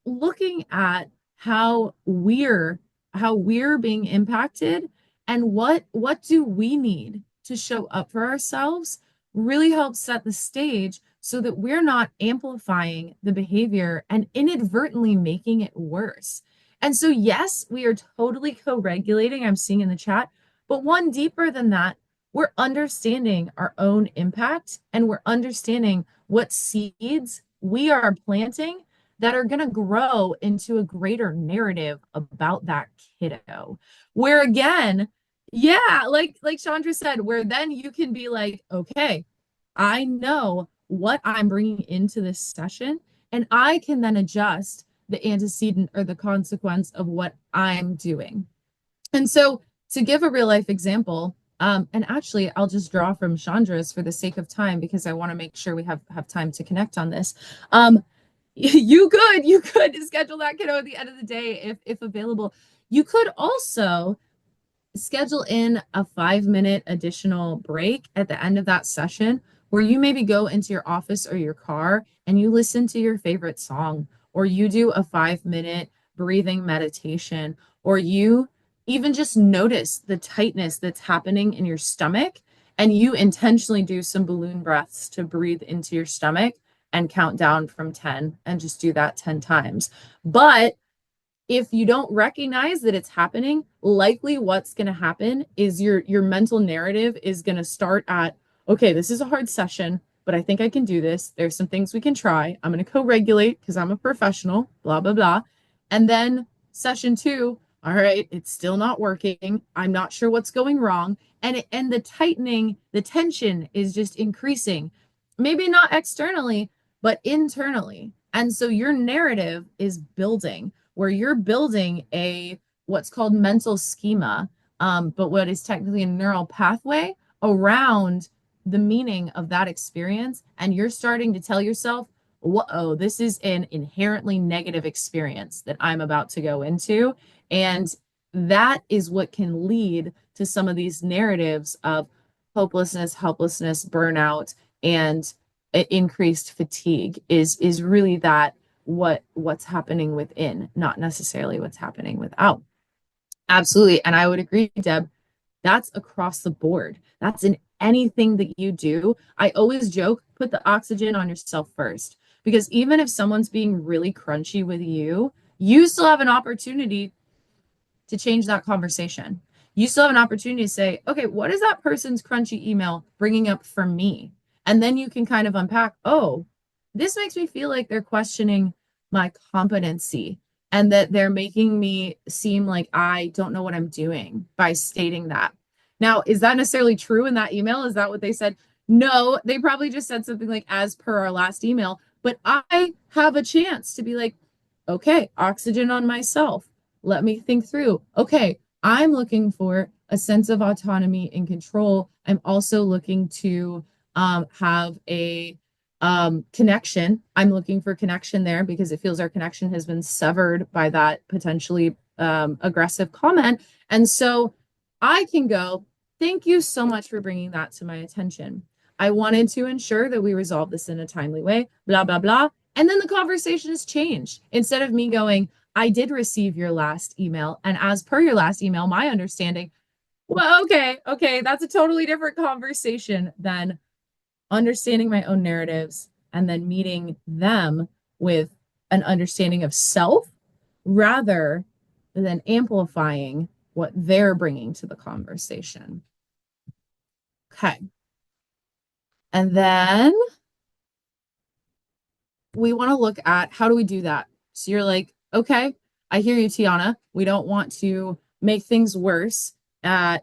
looking at how we're being impacted, and what do we need to show up for ourselves, really helps set the stage so that we're not amplifying the behavior and inadvertently making it worse. And so, yes, we are totally co-regulating, I'm seeing in the chat, but one deeper than that, we're understanding our own impact, and we're understanding what seeds we are planting that are going to grow into a greater narrative about that kiddo. Where again, yeah, like Chandra said, where then you can be like, okay, I know what I'm bringing into this session, and I can then adjust the antecedent or the consequence of what I'm doing. And so, to give a real life example, and actually I'll just draw from Chandra's for the sake of time, because I want to make sure we have time to connect on this. You could schedule that kiddo at the end of the day if available. You could also schedule in a 5-minute additional break at the end of that session where you maybe go into your office or your car and you listen to your favorite song, or you do a 5-minute breathing meditation, or you even just notice the tightness that's happening in your stomach and you intentionally do some balloon breaths to breathe into your stomach and count down from 10 and just do that 10 times. But if you don't recognize that it's happening, likely what's going to happen is your mental narrative is going to start at, okay, this is a hard session, but I think I can do this. There's some things we can try. I'm going to co-regulate because I'm a professional, blah, blah, blah. And then session 2, all right, it's still not working. I'm not sure what's going wrong. And the tightening, the tension is just increasing. Maybe not externally, but internally. And so your narrative is building, where you're building a what's called mental schema, but what is technically a neural pathway around the meaning of that experience. And you're starting to tell yourself, whoa, this is an inherently negative experience that I'm about to go into. And that is what can lead to some of these narratives of hopelessness, helplessness, burnout, and increased fatigue is really that what's happening within, not necessarily what's happening without. Absolutely. And I would agree, Deb, that's across the board. That's in anything that you do. I always joke, put the oxygen on yourself first, because even if someone's being really crunchy with you, you still have an opportunity to change that conversation. You still have an opportunity to say, okay, what is that person's crunchy email bringing up for me? And then you can kind of unpack, oh, this makes me feel like they're questioning my competency and that they're making me seem like I don't know what I'm doing by stating that. Now, is that necessarily true in that email? Is that what they said? No, they probably just said something like, as per our last email, but I have a chance to be like, okay, oxygen on myself. Let me think through. Okay, I'm looking for a sense of autonomy and control. I'm also looking to have a connection. I'm looking for connection there because it feels our connection has been severed by that potentially aggressive comment. And so I can go, thank you so much for bringing that to my attention. I wanted to ensure that we resolve this in a timely way, blah, blah, blah. And then the conversation has changed. Instead of me going, I did receive your last email. And as per your last email, my understanding, well, okay, that's a totally different conversation than understanding my own narratives and then meeting them with an understanding of self rather than amplifying what they're bringing to the conversation. Okay. And then we want to look at how do we do that? So you're like, okay, I hear you, Tiana. We don't want to make things worse.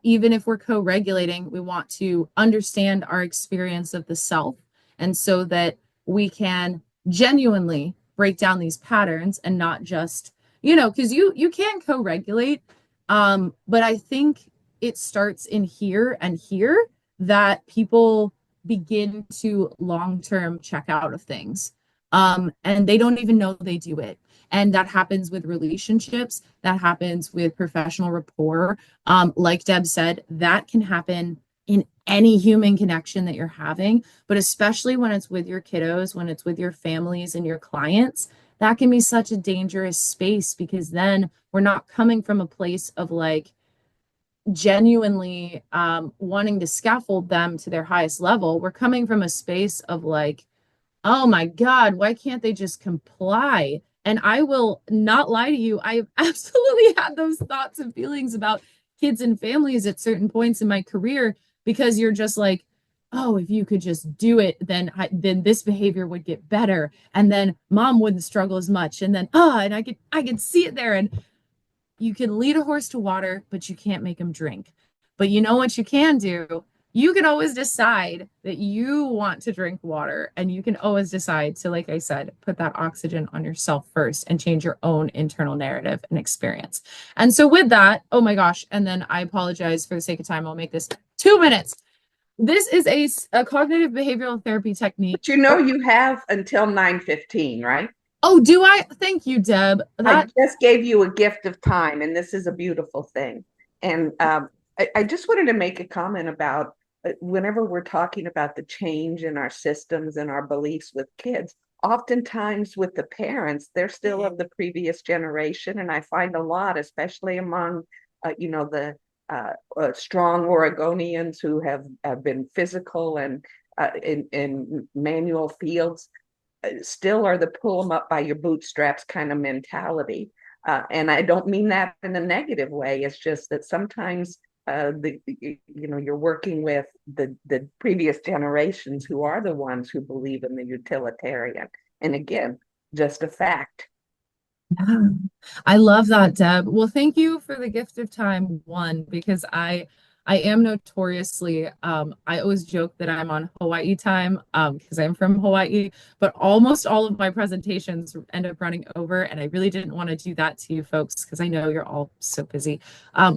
Even if we're co-regulating, we want to understand our experience of the self. And so that we can genuinely break down these patterns and not just, because you can co-regulate. But I think it starts in here and here that people begin to long-term check out of things. And they don't even know they do it. And that happens with relationships, that happens with professional rapport. Like Deb said, that can happen in any human connection that you're having, but especially when it's with your kiddos, when it's with your families and your clients, that can be such a dangerous space because then we're not coming from a place of like genuinely wanting to scaffold them to their highest level. We're coming from a space of like, oh my God, why can't they just comply? And I will not lie to you. I've absolutely had those thoughts and feelings about kids and families at certain points in my career because you're just like, oh, if you could just do it, then this behavior would get better. And then mom wouldn't struggle as much. And then, and I could see it there. And you can lead a horse to water, but you can't make him drink. But you know what you can do? You can always decide that you want to drink water, and you can always decide to, like I said, put that oxygen on yourself first and change your own internal narrative and experience. And so with that, oh my gosh, and then I apologize for the sake of time, I'll make this 2 minutes. This is a cognitive behavioral therapy technique. But you have until 9:15, right? Oh, do I? Thank you, Deb. I just gave you a gift of time, and this is a beautiful thing. And I just wanted to make a comment about whenever we're talking about the change in our systems and our beliefs with kids, oftentimes with the parents, they're still of the previous generation. And I find a lot, especially among, the strong Oregonians who have been physical and in manual fields, still are the pull them up by your bootstraps kind of mentality. And I don't mean that in a negative way. It's just that sometimes you're working with the previous generations who are the ones who believe in the utilitarian. And again, just a fact. Yeah. I love that, Deb. Well, thank you for the gift of time, one, because I am notoriously I always joke that I'm on Hawaii time because I'm from Hawaii, but almost all of my presentations end up running over, and I really didn't want to do that to you folks because I know you're all so busy.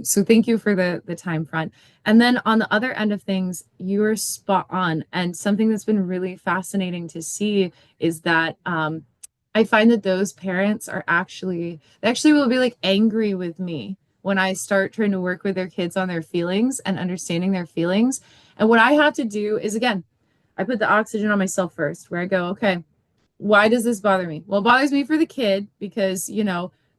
So thank you for the time front. And then on the other end of things, you're spot on. And something that's been really fascinating to see is that I find that those parents are they actually will be like angry with me when I start trying to work with their kids on their feelings and understanding their feelings. And what I have to do is, again, I put the oxygen on myself first, where I go, okay, why does this bother me? Well, it bothers me for the kid because,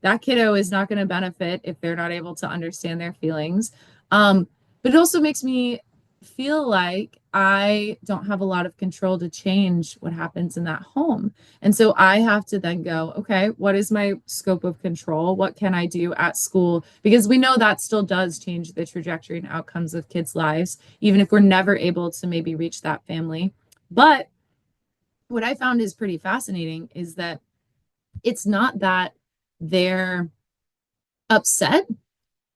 that kiddo is not going to benefit if they're not able to understand their feelings. But it also makes me feel like I don't have a lot of control to change what happens in that home. And so I have to then go, okay, what is my scope of control? What can I do at school? Because we know that still does change the trajectory and outcomes of kids' lives, even if we're never able to maybe reach that family. But what I found is pretty fascinating is that it's not that they're upset.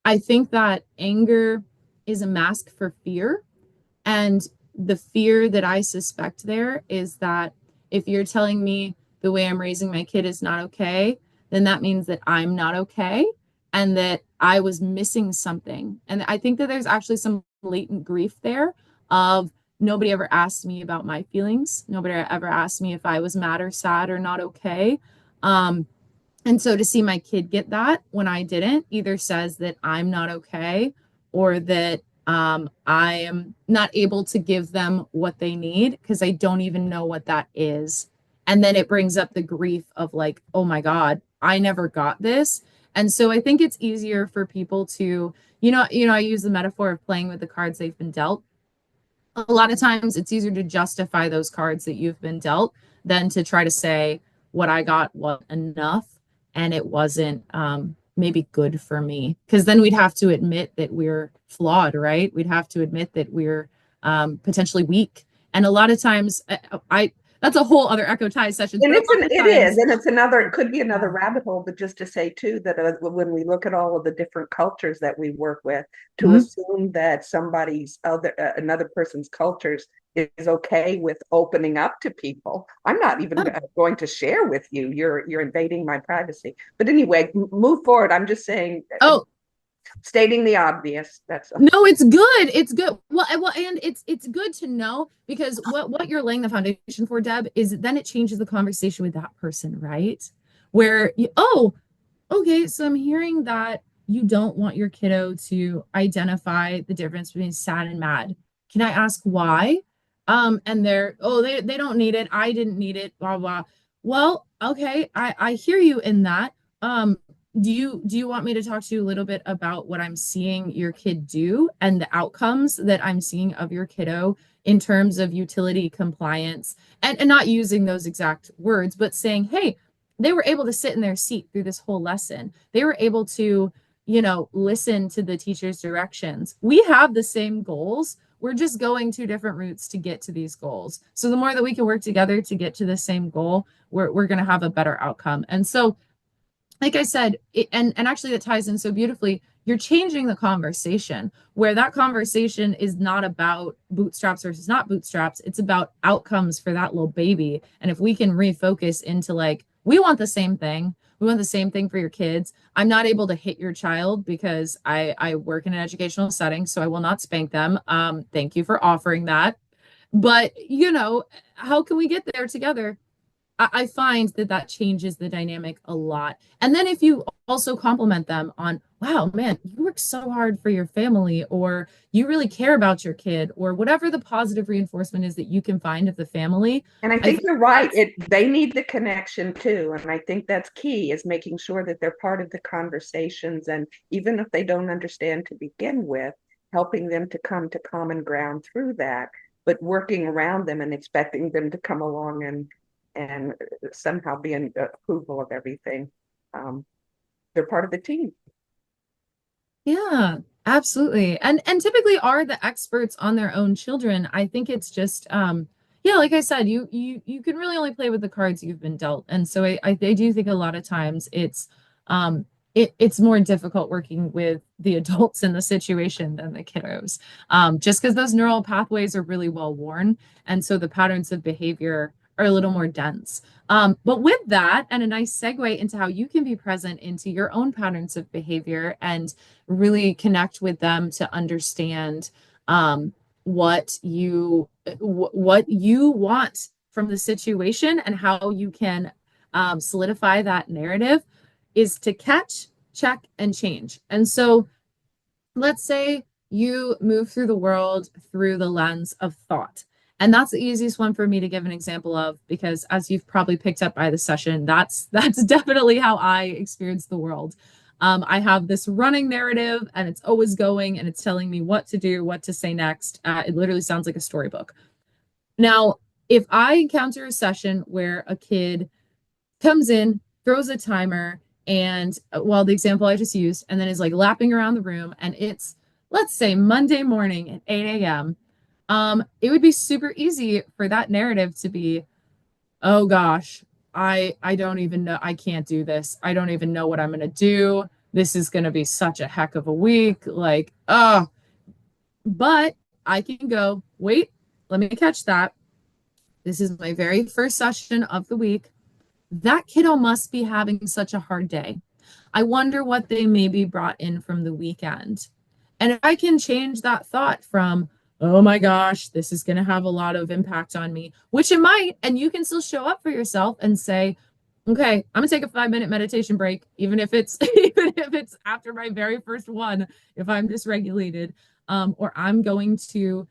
I think that anger is a mask for fear. And the fear that I suspect there is that if you're telling me the way I'm raising my kid is not okay, then that means that I'm not okay and that I was missing something. And I think that there's actually some latent grief there of nobody ever asked me about my feelings. Nobody ever asked me if I was mad or sad or not okay. And so to see my kid get that when I didn't either says that I'm not okay or that I am not able to give them what they need because I don't even know what that is. And then it brings up the grief of like, oh my God, I never got this. And so I think it's easier for people to, I use the metaphor of playing with the cards they've been dealt. A lot of times it's easier to justify those cards that you've been dealt than to try to say what I got wasn't enough and it wasn't maybe good for me. Because then we'd have to admit that we're flawed, right? We'd have to admit that we're potentially weak. And a lot of times that's a whole other Echo Ties session. And it could be another rabbit hole, but just to say too, that when we look at all of the different cultures that we work with, to assume that another person's cultures is okay with opening up to people. I'm not even going to share with you. You're invading my privacy. But anyway, move forward. I'm just saying. Oh, stating the obvious. That's no, it's good. It's good. Well, and it's good to know because what you're laying the foundation for, Deb, is then it changes the conversation with that person, right? Where okay, so I'm hearing that you don't want your kiddo to identify the difference between sad and mad. Can I ask why? And they don't need it. I didn't need it. Blah blah. Well, okay, I hear you in that. Do you want me to talk to you a little bit about what I'm seeing your kid do and the outcomes that I'm seeing of your kiddo in terms of utility compliance and not using those exact words, but saying, hey, they were able to sit in their seat through this whole lesson. They were able to, listen to the teacher's directions. We have the same goals. We're just going two different routes to get to these goals. So the more that we can work together to get to the same goal, we're going to have a better outcome. And so like I said, and actually that ties in so beautifully, you're changing the conversation where that conversation is not about bootstraps versus not bootstraps. It's about outcomes for that little baby. And if we can refocus into like, we want the same thing. We want the same thing for your kids. I'm not able to hit your child because I work in an educational setting, so I will not spank them. Thank you for offering that. But, how can we get there together? I find that changes the dynamic a lot. And then if you also compliment them on, wow, man, you work so hard for your family, or you really care about your kid, or whatever the positive reinforcement is that you can find of the family. And I I think think you're right. that's, They need the connection too. And I think that's key, is making sure that they're part of the conversations. And even if they don't understand to begin with, helping them to come to common ground through that, but working around them and expecting them to come along and somehow be in approval of everything. Um, they're part of the team. yeah, absolutely. And typically are the experts on their own children. I think it's just yeah, like I said, you can really only play with the cards you've been dealt. And so I do think a lot of times um it's more difficult working with the adults in the situation than the kiddos. Just because those neural pathways are really well worn. And so the patterns of behavior are a little more dense. But with that, and a nice segue into how you can be present into your own patterns of behavior and really connect with them to understand what you want from the situation and how you can solidify that narrative is to catch, check, and change. And so let's say you move through the world through the lens of thought. And that's the easiest one for me to give an example of, because as you've probably picked up by the session, that's definitely how I experience the world. I have this running narrative and it's always going and it's telling me what to do, what to say next. It literally sounds like a storybook. Now, if I encounter a session where a kid comes in, throws a timer, and well, the example I just used, and then is like lapping around the room, and it's, let's say, Monday morning at 8 a.m., it would be super easy for that narrative to be, oh gosh, I don't even know, I can't do this. I don't even know what I'm gonna do. This is gonna be such a heck of a week. Like, but I can go, wait, let me catch that. This is my very first session of the week. That kiddo must be having such a hard day. I wonder what they maybe brought in from the weekend. And if I can change that thought from, oh my gosh, this is going to have a lot of impact on me, which it might, and you can still show up for yourself and say, okay, I'm gonna take a 5 minute meditation break, even if it's even if it's after my very first one, if I'm dysregulated, or I'm going to,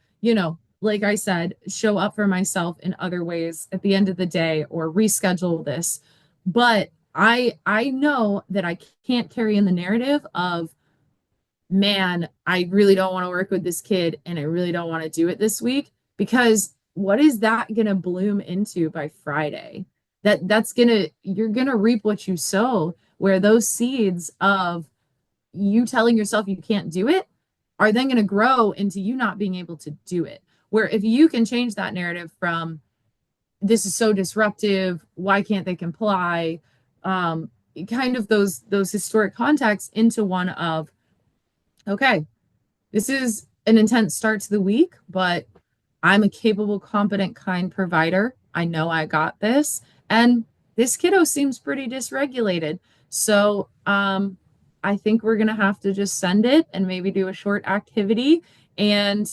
like I said, show up for myself in other ways at the end of the day or reschedule this. But I know that I can't carry in the narrative of, man, I really don't want to work with this kid and I really don't want to do it this week, because what is that going to bloom into by Friday? You're going to reap what you sow, where those seeds of you telling yourself you can't do it are then going to grow into you not being able to do it. Where if you can change that narrative from, this is so disruptive, why can't they comply? Kind of those historic contexts into one of, okay, this is an intense start to the week, but I'm a capable, competent, kind provider. I know I got this. And this kiddo seems pretty dysregulated. So I think we're going to have to just send it and maybe do a short activity and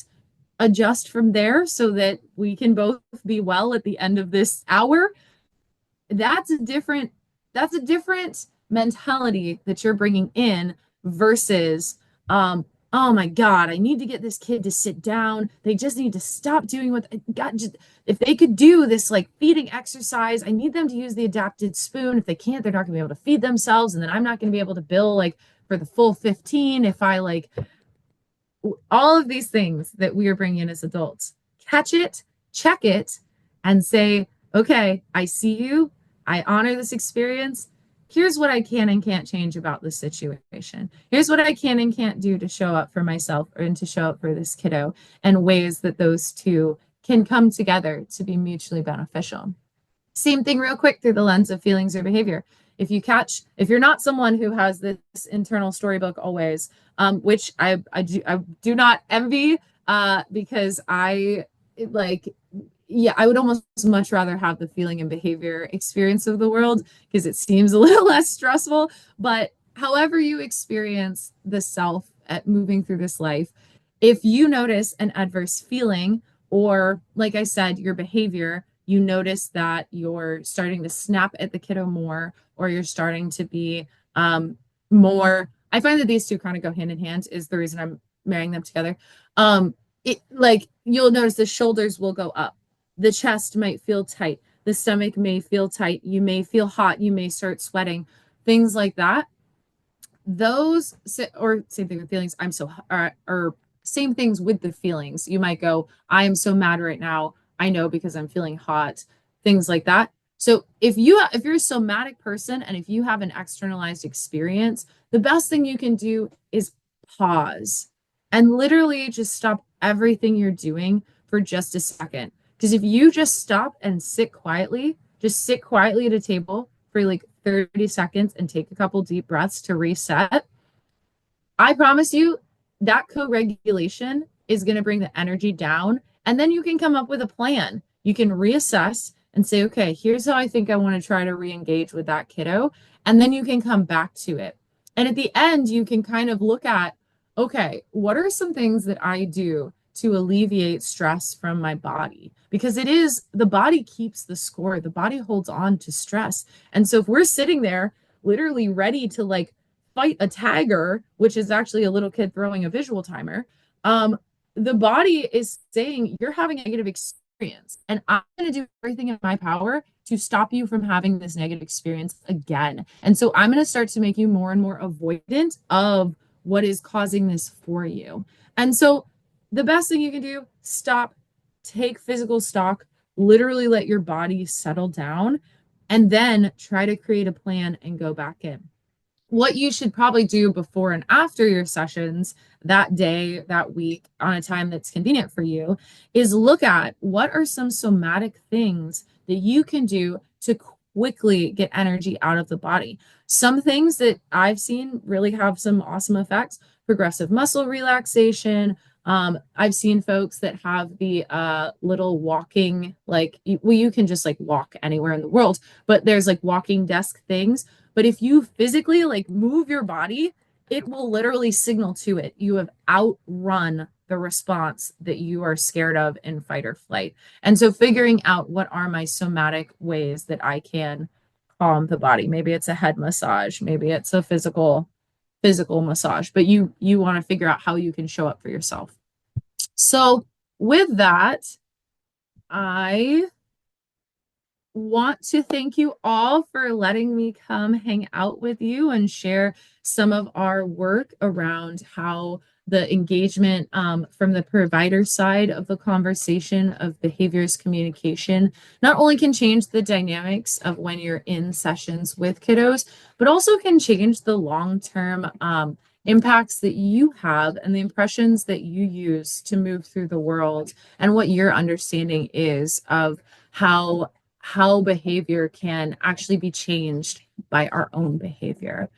adjust from there so that we can both be well at the end of this hour. That's a different mentality that you're bringing in versus oh my god, I need to get this kid to sit down. They just need to stop doing what God, just if they could do this like feeding exercise, I need them to use the adapted spoon. If they can't, they're not going to be able to feed themselves, and then I'm not going to be able to bill like for the full 15 if I like all of these things that we are bringing in as adults. Catch it, check it, and say, okay, I see you. I honor this experience. Here's what I can and can't change about this situation. Here's what I can and can't do to show up for myself and to show up for this kiddo, and ways that those two can come together to be mutually beneficial. Same thing, real quick, through the lens of feelings or behavior. If you're not someone who has this internal storybook always, which I do not envy, because I like, yeah, I would almost much rather have the feeling and behavior experience of the world because it seems a little less stressful. But however you experience the self at moving through this life, if you notice an adverse feeling, or like I said, your behavior, you notice that you're starting to snap at the kiddo more, or you're starting to be more I find that these two kind of go hand in hand is the reason I'm marrying them together. It like you'll notice the shoulders will go up. The chest might feel tight. The stomach may feel tight. You may feel hot. You may start sweating. Things like that. Those or same thing with feelings. I'm so or same things with the feelings. You might go, I am so mad right now. I know because I'm feeling hot. Things like that. So if you're a somatic person and if you have an externalized experience, the best thing you can do is pause and literally just stop everything you're doing for just a second. Because if you just stop and just sit quietly at a table for like 30 seconds and take a couple deep breaths to reset, I promise you that co-regulation is going to bring the energy down. And then you can come up with a plan. You can reassess and say, okay, here's how I think I want to try to re-engage with that kiddo. And then you can come back to it. And at the end, you can kind of look at, okay, what are some things that I do to alleviate stress from my body? Because the body keeps the score. The body holds on to stress. And so if we're sitting there literally ready to like fight a tiger, which is actually a little kid throwing a visual timer, the body is saying you're having a negative experience. And I'm going to do everything in my power to stop you from having this negative experience again. And so I'm going to start to make you more and more avoidant of what is causing this for you. And so the best thing you can do, stop, take physical stock, literally let your body settle down, and then try to create a plan and go back in. What you should probably do before and after your sessions that day, that week, on a time that's convenient for you, is look at what are some somatic things that you can do to quickly get energy out of the body. Some things that I've seen really have some awesome effects: progressive muscle relaxation. I've seen folks that have the little walking, like, you can just like walk anywhere in the world, but there's like walking desk things. But if you physically like move your body, it will literally signal to it you have outrun the response that you are scared of in fight or flight. And so figuring out what are my somatic ways that I can calm the body. Maybe it's a head massage, maybe it's a physical massage, but you want to figure out how you can show up for yourself. So with that, I want to thank you all for letting me come hang out with you and share some of our work around how the engagement from the provider side of the conversation of behaviors communication not only can change the dynamics of when you're in sessions with kiddos, but also can change the long-term impacts that you have and the impressions that you use to move through the world, and what your understanding is of how behavior can actually be changed by our own behavior.